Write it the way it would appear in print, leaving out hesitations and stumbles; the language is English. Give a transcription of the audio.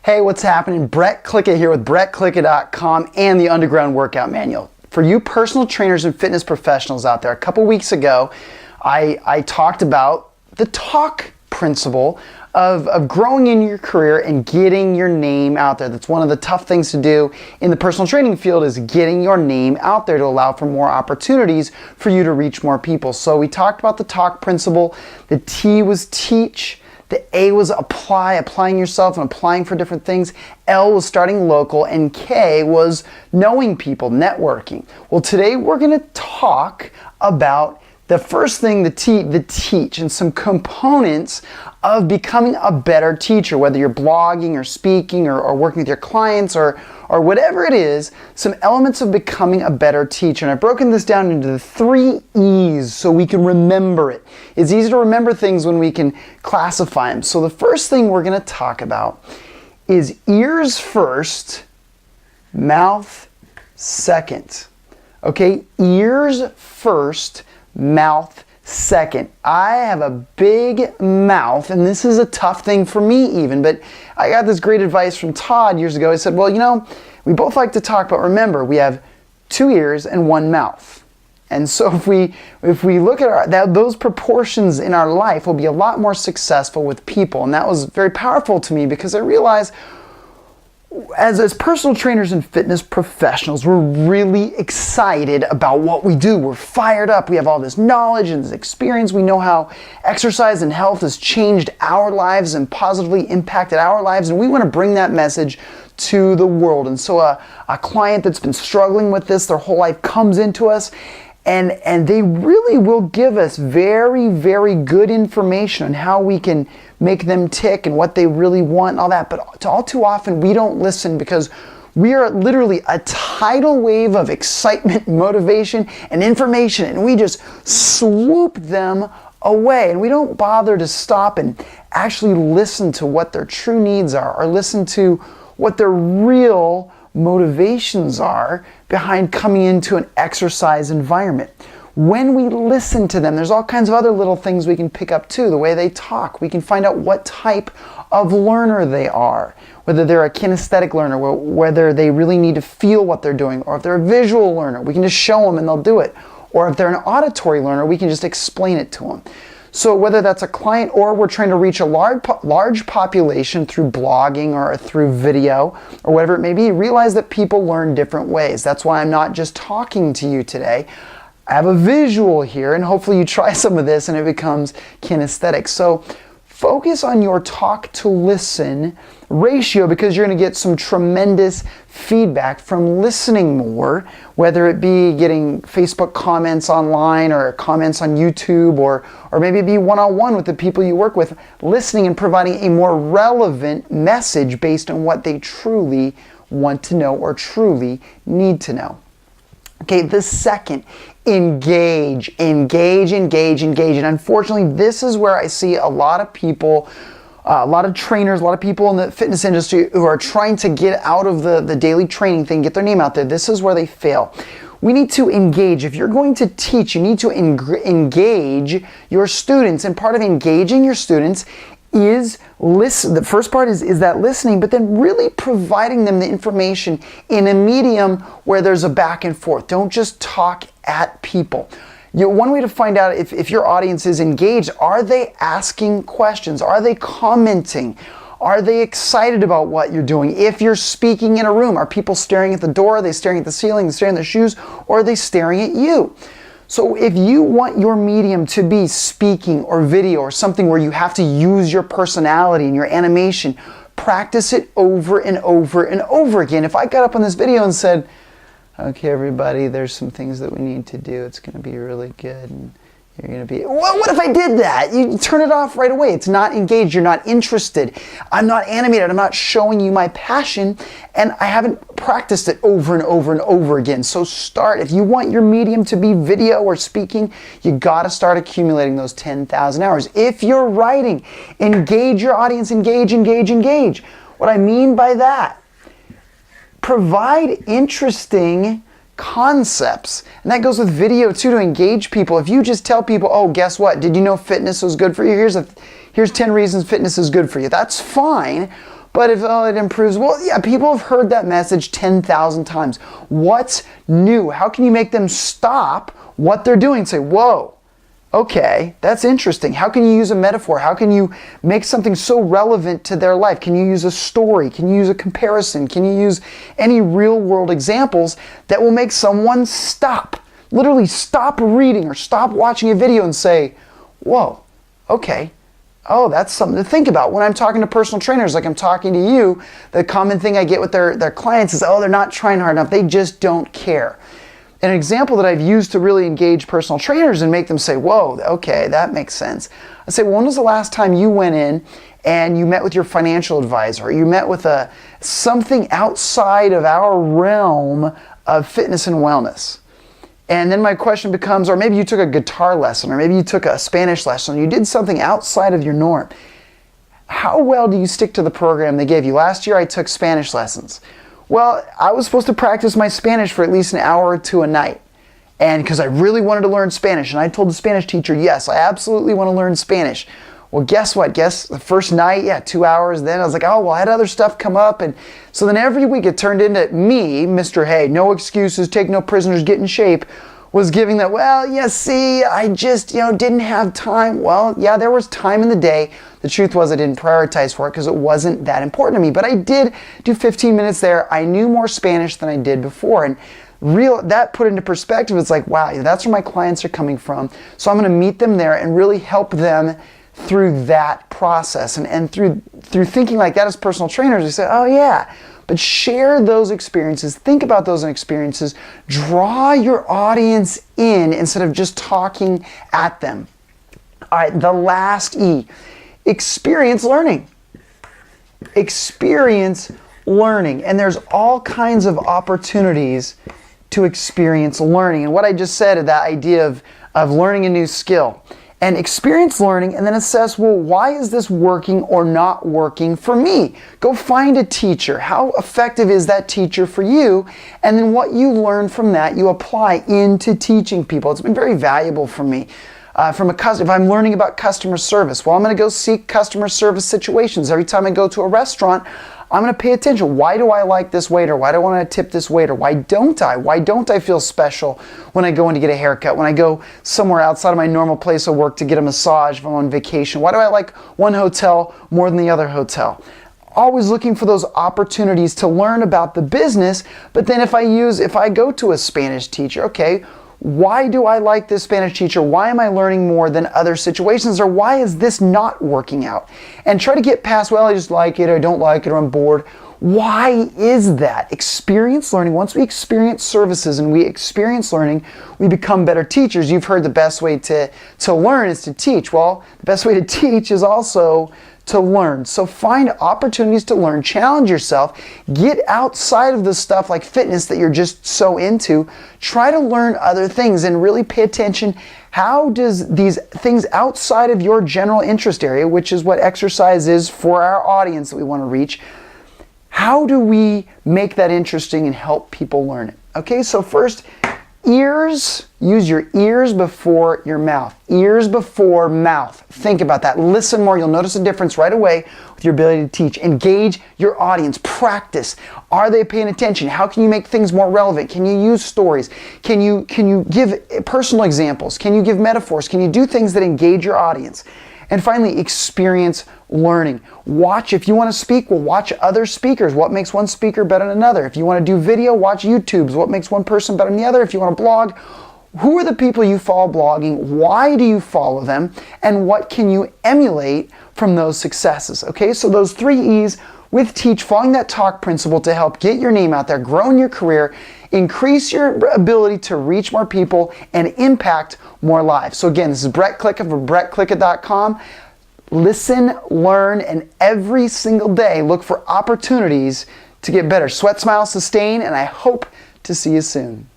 Hey, what's happening? Brett Klika here with BrettKlika.com and the Underground Workout Manual. For you personal trainers and fitness professionals out there, a couple weeks ago, I talked about the talk principle of growing in your career and getting your name out there. That's one of the tough things to do in the personal training field, is getting your name out there to allow for more opportunities for you to reach more people. So we talked about the talk principle. The T was teach. The A was applying yourself and applying for different things. L was starting local, and K was knowing people, networking. Well, today we're going to talk about the first thing, the teach, and some components of becoming a better teacher, whether you're blogging or speaking or working with your clients or whatever it is, some elements of becoming a better teacher. And I've broken this down into the 3 E's so we can remember it. It's easy to remember things when we can classify them. So the first thing we're going to talk about is ears first, mouth second. Okay, ears first, mouth second. I have a big mouth, and this is a tough thing for me even, but I got this great advice from Todd years ago. He said, well, you know, we both like to talk, but remember, we have 2 ears and 1 mouth. And so if we look at those proportions in our life, we'll be a lot more successful with people. And that was very powerful to me, because I realized as personal trainers and fitness professionals, we're really excited about what we do. We're fired up. We have all this knowledge and this experience. We know how exercise and health has changed our lives and positively impacted our lives. And we want to bring that message to the world. And so a client that's been struggling with this their whole life comes into us, and they really will give us very, very good information on how we can make them tick and what they really want and all that. But all too often we don't listen, because we are literally a tidal wave of excitement, motivation, and information, and we just swoop them away. And we don't bother to stop and actually listen to what their true needs are, or listen to what their real motivations are behind coming into an exercise environment. When we listen to them, there's all kinds of other little things we can pick up too. The way they talk, we can find out what type of learner they are, whether they're a kinesthetic learner, whether they really need to feel what they're doing, or if they're a visual learner, we can just show them and they'll do it. Or if they're an auditory learner, we can just explain it to them. So whether that's a client or we're trying to reach a large population through blogging or through video or whatever it may be, realize that people learn different ways. That's why I'm not just talking to you today. I have a visual here, and hopefully you try some of this and it becomes kinesthetic. So focus on your talk to listen ratio, because you're going to get some tremendous feedback from listening more, whether it be getting Facebook comments online or comments on YouTube, or maybe it be one-on-one with the people you work with, listening and providing a more relevant message based on what they truly want to know or truly need to know. Okay, the second, engage. And unfortunately, this is where I see a lot of people, a lot of trainers, a lot of people in the fitness industry who are trying to get out of the daily training thing, get their name out there. This is where they fail. We need to engage. If you're going to teach, you need to engage your students. And part of engaging your students is listen. The first part is that listening, but then really providing them the information in a medium where there's a back and forth. Don't just talk at people. One way to find out if your audience is engaged, are they asking questions? Are they commenting? Are they excited about what you're doing? If you're speaking in a room, are people staring at the door? Are they staring at the ceiling? Are they staring at their shoes? Or are they staring at you? So if you want your medium to be speaking or video or something where you have to use your personality and your animation, practice it over and over and over again. If I got up on this video and said, okay, everybody, there's some things that we need to do. It's going to be really good. And you're going to be, well, what if I did that? You turn it off right away. It's not engaged. You're not interested. I'm not animated. I'm not showing you my passion. And I haven't practiced it over and over and over again. So start. If you want your medium to be video or speaking, you got to start accumulating those 10,000 hours. If you're writing, engage your audience. Engage. What I mean by that, provide interesting concepts. And that goes with video too, to engage people. If you just tell people, oh, guess what? Did you know fitness was good for you? Here's 10 reasons fitness is good for you. That's fine. But if, oh, it improves, well, yeah, people have heard that message 10,000 times. What's new? How can you make them stop what they're doing and say, whoa, okay, that's interesting. How can you use a metaphor? How can you make something so relevant to their life? Can you use a story? Can you use a comparison? Can you use any real world examples that will make someone stop? Literally stop reading or stop watching a video and say, whoa, okay. Oh, that's something to think about. When I'm talking to personal trainers, like I'm talking to you, the common thing I get with their clients is, oh, they're not trying hard enough. They just don't care. An example that I've used to really engage personal trainers and make them say, whoa, okay, that makes sense. I say, well, when was the last time you went in and you met with your financial advisor, or you met with something outside of our realm of fitness and wellness? And then my question becomes, or maybe you took a guitar lesson, or maybe you took a Spanish lesson, you did something outside of your norm. How well do you stick to the program they gave you? Last year I took Spanish lessons. Well, I was supposed to practice my Spanish for at least an hour or two a night. And because I really wanted to learn Spanish, and I told the Spanish teacher, yes, I absolutely want to learn Spanish. Well, guess what? Guess the first night, 2 hours. Then I was like, oh, well, I had other stuff come up. And so then every week it turned into me, Mr. Hey, no excuses, take no prisoners, get in shape, was giving that, well, see, I just, didn't have time. Well, yeah, there was time in the day. The truth was I didn't prioritize for it because it wasn't that important to me. But I did do 15 minutes there. I knew more Spanish than I did before. And that put into perspective, it's like, wow, that's where my clients are coming from. So I'm going to meet them there and really help them through that process. And through thinking like that as personal trainers, we say, oh yeah, but share those experiences, think about those experiences, draw your audience in instead of just talking at them. All right, the last E, experience learning. Experience learning. And there's all kinds of opportunities to experience learning. And what I just said, that idea of learning a new skill. And experience learning and then assess, well, why is this working or not working for me? Go find a teacher. How effective is that teacher for you? And then what you learn from that, you apply into teaching people. It's been very valuable for me. If I'm learning about customer service, well, I'm going to go seek customer service situations. Every time I go to a restaurant, I'm going to pay attention. Why do I like this waiter? Why do I want to tip this waiter? Why don't I? Why don't I feel special when I go in to get a haircut? When I go somewhere outside of my normal place of work to get a massage if I'm on vacation? Why do I like one hotel more than the other hotel? Always looking for those opportunities to learn about the business. But then if I go to a Spanish teacher, okay, why do I like this Spanish teacher? Why am I learning more than other situations? Or why is this not working out? And try to get past, well, I just like it, or I don't like it, or I'm bored. Why is that? Experience learning. Once we experience services and we experience learning, we become better teachers. You've heard the best way to learn is to teach. Well, the best way to teach is also to learn. So find opportunities to learn, challenge yourself, get outside of the stuff like fitness that you're just so into, try to learn other things and really pay attention. How does these things outside of your general interest area, which is what exercise is for our audience that we want to reach, how do we make that interesting and help people learn it? Okay, so first, ears, use your ears before your mouth. Ears before mouth. Think about that. Listen more. You'll notice a difference right away with your ability to teach. Engage your audience. Practice. Are they paying attention? How can you make things more relevant? Can you use stories? Can you give personal examples? Can you give metaphors? Can you do things that engage your audience? And finally, experience learning. Watch, if you want to speak, well, watch other speakers. What makes one speaker better than another? If you want to do video, watch YouTubes. What makes one person better than the other? If you want to blog, who are the people you follow blogging? Why do you follow them? And what can you emulate from those successes? Okay, so those 3 E's with Teach, following that talk principle to help get your name out there, grow in your career, increase your ability to reach more people, and impact more lives. So again, this is Brett Klika from BrettKlika.com. Listen, learn, and every single day look for opportunities to get better. Sweat, smile, sustain, and I hope to see you soon.